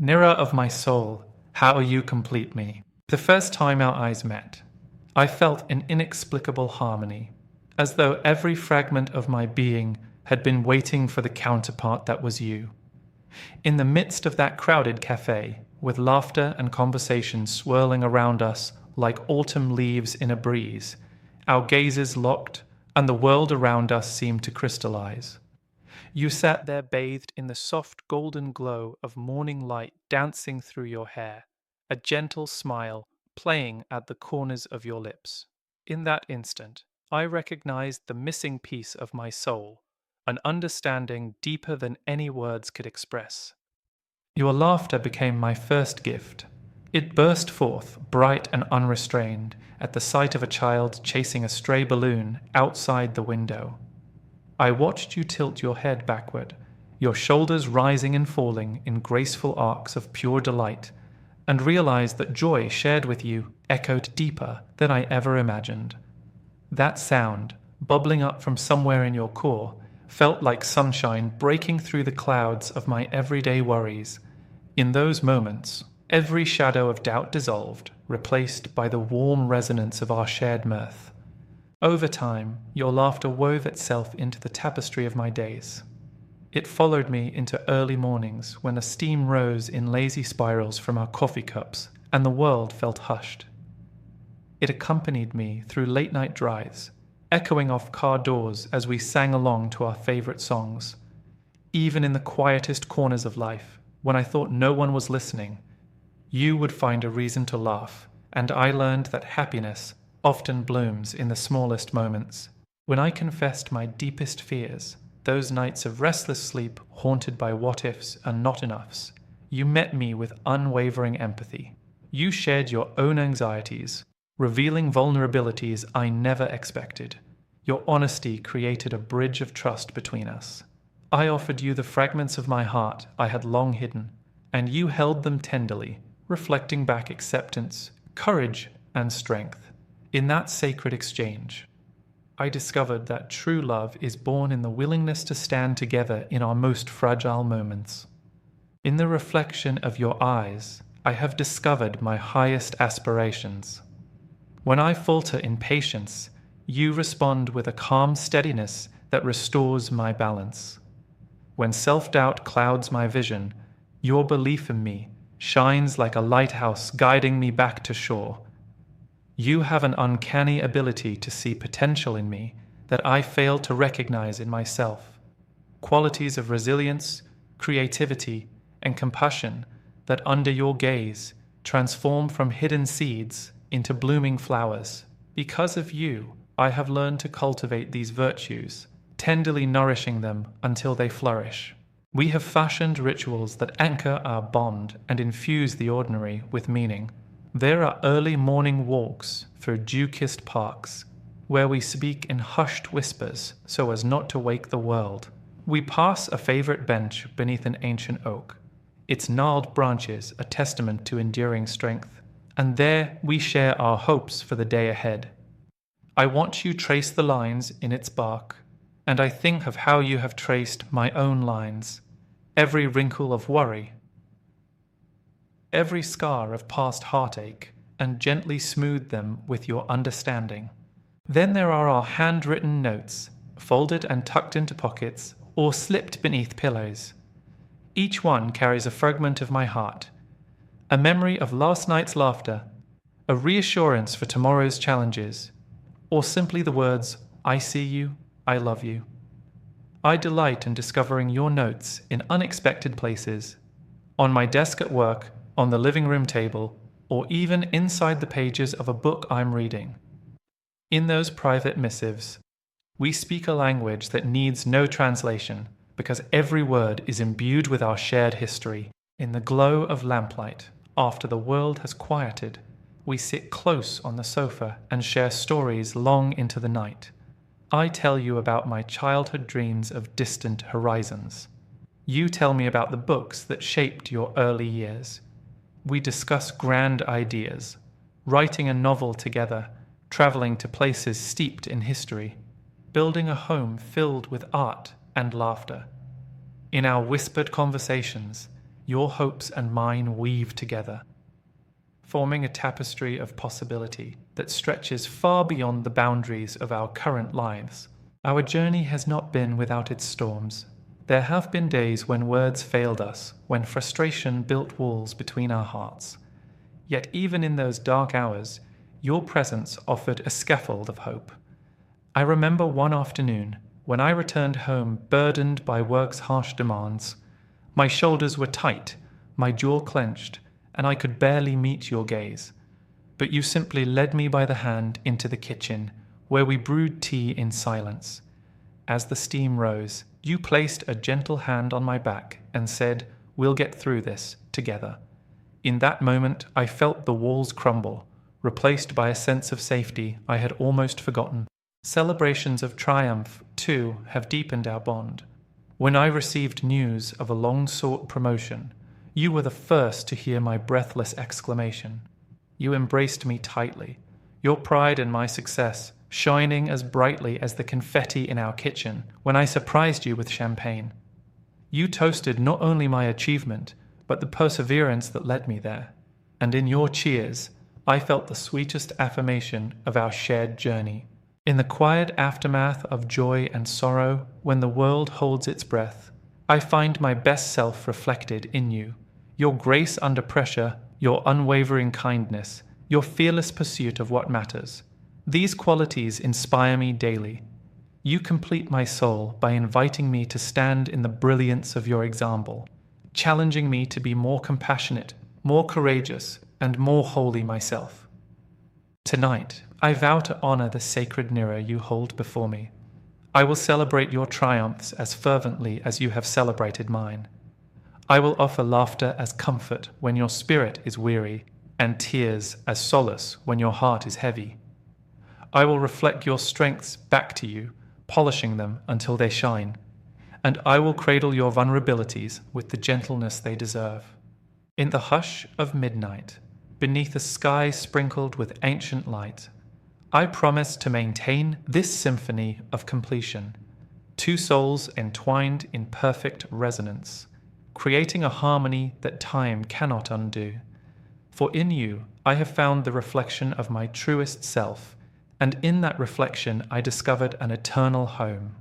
Mirror of my soul, how you complete me. The first time our eyes met, I felt an inexplicable harmony, as though every fragment of my being had been waiting for the counterpart that was you. In the midst of that crowded café, with laughter and conversation swirling around us like autumn leaves in a breeze, our gazes locked, and the world around us seemed to crystallize. You sat there bathed in the soft golden glow of morning light dancing through your hair, a gentle smile playing at the corners of your lips. In that instant, I recognized the missing piece of my soul, an understanding deeper than any words could express. Your laughter became my first gift. It burst forth, bright and unrestrained, at the sight of a child chasing a stray balloon outside the window. I watched you tilt your head backward, your shoulders rising and falling in graceful arcs of pure delight, and realized that joy shared with you echoed deeper than I ever imagined. That sound, bubbling up from somewhere in your core, felt like sunshine breaking through the clouds of my everyday worries. In those moments, every shadow of doubt dissolved, replaced by the warm resonance of our shared mirth. Over time, your laughter wove itself into the tapestry of my days. It followed me into early mornings when a steam rose in lazy spirals from our coffee cups and the world felt hushed. It accompanied me through late-night drives, echoing off car doors as we sang along to our favorite songs. Even in the quietest corners of life, when I thought no one was listening, you would find a reason to laugh, and I learned that happiness often blooms in the smallest moments. When I confessed my deepest fears, those nights of restless sleep haunted by what-ifs and not-enoughs, you met me with unwavering empathy. You shared your own anxieties, revealing vulnerabilities I never expected. Your honesty created a bridge of trust between us. I offered you the fragments of my heart I had long hidden, and you held them tenderly, reflecting back acceptance, courage, and strength. In that sacred exchange, I discovered that true love is born in the willingness to stand together in our most fragile moments. In the reflection of your eyes, I have discovered my highest aspirations. When I falter in patience, you respond with a calm steadiness that restores my balance. When self-doubt clouds my vision, your belief in me shines like a lighthouse guiding me back to shore. You have an uncanny ability to see potential in me that I fail to recognize in myself. Qualities of resilience, creativity, and compassion that under your gaze transform from hidden seeds into blooming flowers. Because of you, I have learned to cultivate these virtues, tenderly nourishing them until they flourish. We have fashioned rituals that anchor our bond and infuse the ordinary with meaning. There are early morning walks through dew-kissed parks, where we speak in hushed whispers so as not to wake the world. We pass a favorite bench beneath an ancient oak, its gnarled branches a testament to enduring strength, and there we share our hopes for the day ahead. I watch you trace the lines in its bark, and I think of how you have traced my own lines, every wrinkle of worry, every scar of past heartache, and gently smooth them with your understanding. Then there are our handwritten notes, folded and tucked into pockets or slipped beneath pillows. Each one carries a fragment of my heart, a memory of last night's laughter, a reassurance for tomorrow's challenges, or simply the words, "I see you, I love you." I delight in discovering your notes in unexpected places, on my desk at work, on the living room table, or even inside the pages of a book I'm reading. In those private missives, we speak a language that needs no translation because every word is imbued with our shared history. In the glow of lamplight, after the world has quieted, we sit close on the sofa and share stories long into the night. I tell you about my childhood dreams of distant horizons. You tell me about the books that shaped your early years. We discuss grand ideas, writing a novel together, traveling to places steeped in history, building a home filled with art and laughter. In our whispered conversations, your hopes and mine weave together, forming a tapestry of possibility that stretches far beyond the boundaries of our current lives. Our journey has not been without its storms. There have been days when words failed us, when frustration built walls between our hearts. Yet even in those dark hours, your presence offered a scaffold of hope. I remember one afternoon when I returned home burdened by work's harsh demands. My shoulders were tight, my jaw clenched, and I could barely meet your gaze. But you simply led me by the hand into the kitchen, where we brewed tea in silence. As the steam rose, you placed a gentle hand on my back and said, "We'll get through this together." In that moment, I felt the walls crumble, replaced by a sense of safety I had almost forgotten. Celebrations of triumph, too, have deepened our bond. When I received news of a long-sought promotion, you were the first to hear my breathless exclamation. You embraced me tightly, your pride in my success shining as brightly as the confetti in our kitchen when I surprised you with champagne. You toasted not only my achievement, but the perseverance that led me there. And in your cheers, I felt the sweetest affirmation of our shared journey. In the quiet aftermath of joy and sorrow, when the world holds its breath, I find my best self reflected in you. Your grace under pressure, your unwavering kindness, your fearless pursuit of what matters. These qualities inspire me daily. You complete my soul by inviting me to stand in the brilliance of your example, challenging me to be more compassionate, more courageous, and more holy myself. Tonight, I vow to honor the sacred mirror you hold before me. I will celebrate your triumphs as fervently as you have celebrated mine. I will offer laughter as comfort when your spirit is weary, and tears as solace when your heart is heavy. I will reflect your strengths back to you, polishing them until they shine, and I will cradle your vulnerabilities with the gentleness they deserve. In the hush of midnight, beneath a sky sprinkled with ancient light, I promise to maintain this symphony of completion, two souls entwined in perfect resonance, creating a harmony that time cannot undo. For in you, I have found the reflection of my truest self, and in that reflection I discovered an eternal home.